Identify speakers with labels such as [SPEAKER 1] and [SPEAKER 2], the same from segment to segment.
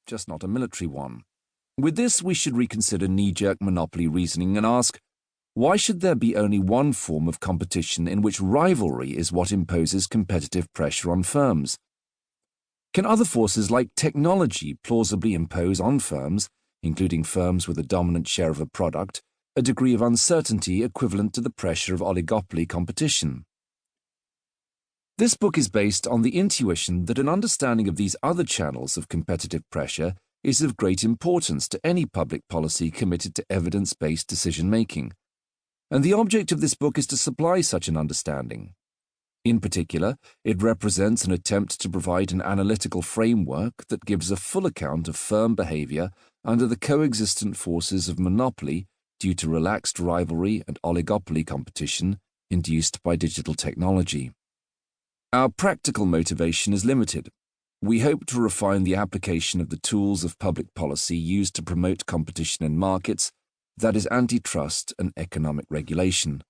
[SPEAKER 1] just not a military one. With this, we should reconsider knee-jerk monopoly reasoning and ask, why should there be only one form of competition in which rivalry is what imposes competitive pressure on firms? Can other forces like technology plausibly impose on firms, including firms with a dominant share of a product, a degree of uncertainty equivalent to the pressure of oligopoly competition? This book is based on the intuition that an understanding of these other channels of competitive pressure is of great importance to any public policy committed to evidence-based decision-making, and the object of this book is to supply such an understanding. In particular, it represents an attempt to provide an analytical framework that gives a full account of firm behavior under the coexistent forces of monopoly due to relaxed rivalry and oligopoly competition induced by digital technology. Our practical motivation is limited. We hope to refine the application of the tools of public policy used to promote competition in markets, that is, antitrust and economic regulation.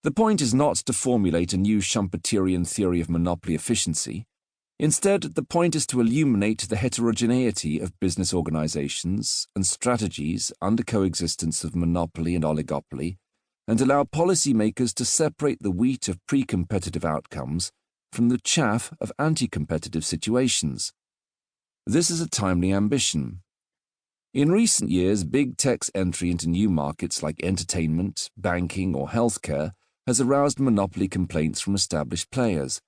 [SPEAKER 1] The point is not to formulate a new Schumpeterian theory of monopoly efficiency. Instead, the point is to illuminate the heterogeneity of business organizations and strategies under coexistence of monopoly and oligopoly, and allow policymakers to separate the wheat of pre-competitive outcomes from the chaff of anti-competitive situations. This is a timely ambition. In recent years, big tech's entry into new markets like entertainment, banking, or healthcare has aroused monopoly complaints from established players.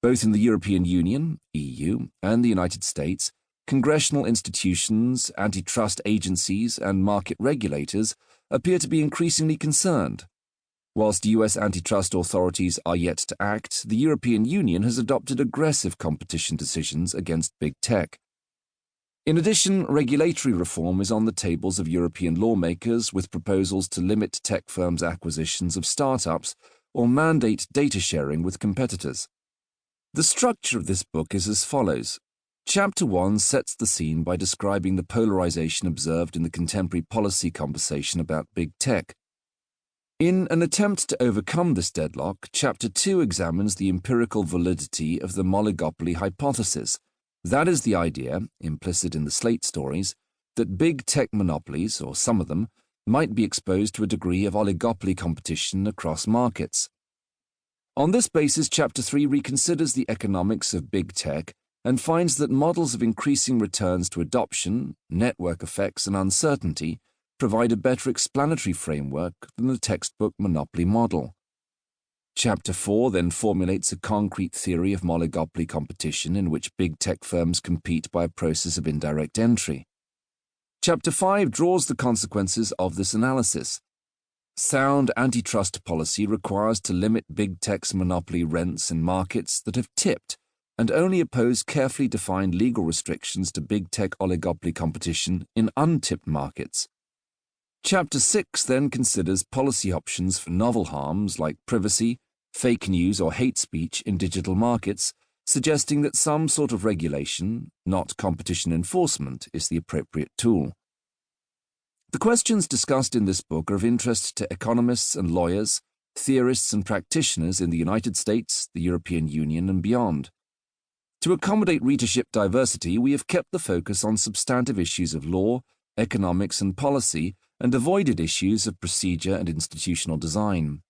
[SPEAKER 1] Both in the European Union, EU, and the United States, congressional institutions, antitrust agencies, and market regulators appear to be increasingly concerned. Whilst US antitrust authorities are yet to act, the European Union has adopted aggressive competition decisions against big tech. In addition, regulatory reform is on the tables of European lawmakers with proposals to limit tech firms' acquisitions of startups or mandate data sharing with competitors. The structure of this book is as follows. Chapter 1 sets the scene by describing the polarization observed in the contemporary policy conversation about big tech. In an attempt to overcome this deadlock, Chapter 2 examines the empirical validity of the Moligopoly hypothesis. That is the idea, implicit in the Slate stories, that big tech monopolies, or some of them, might be exposed to a degree of oligopoly competition across markets. On this basis, Chapter 3 reconsiders the economics of big tech and finds that models of increasing returns to adoption, network effects, and uncertainty provide a better explanatory framework than the textbook monopoly model. Chapter 4 then formulates a concrete theory of oligopoly competition in which big tech firms compete by a process of indirect entry. Chapter 5 draws the consequences of this analysis. Sound antitrust policy requires to limit big tech's monopoly rents in markets that have tipped and only oppose carefully defined legal restrictions to big tech oligopoly competition in untipped markets. Chapter 6 then considers policy options for novel harms like privacy, fake news, or hate speech in digital markets, suggesting that some sort of regulation, not competition enforcement, is the appropriate tool. The questions discussed in this book are of interest to economists and lawyers, theorists and practitioners in the United States, the European Union, and beyond. To accommodate readership diversity, we have kept the focus on substantive issues of law, economics, and policy, and avoided issues of procedure and institutional design.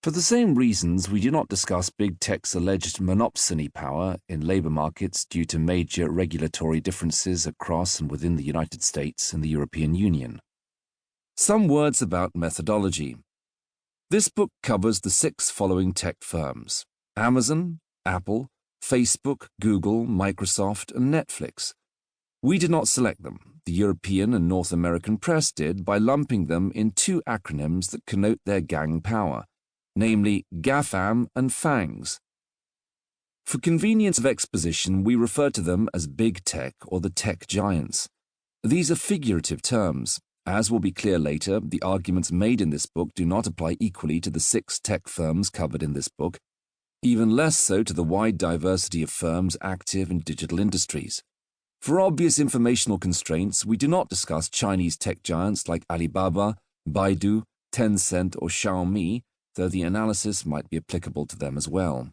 [SPEAKER 1] For the same reasons, we do not discuss big tech's alleged monopsony power in labor markets due to major regulatory differences across and within the United States and the European Union. Some words about methodology. This book covers the 6 following tech firms: Amazon, Apple, Facebook, Google, Microsoft, and Netflix. We did not select them. The European and North American press did by lumping them in 2 acronyms that connote their gang power, namely GAFAM and FANGs. For convenience of exposition, we refer to them as big tech or the tech giants. These are figurative terms. As will be clear later, the arguments made in this book do not apply equally to the 6 tech firms covered in this book, even less so to the wide diversity of firms active in digital industries. For obvious informational constraints, we do not discuss Chinese tech giants like Alibaba, Baidu, Tencent, or Xiaomi, though the analysis might be applicable to them as well.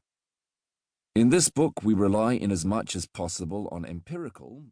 [SPEAKER 1] In this book, we rely in as much as possible on empirical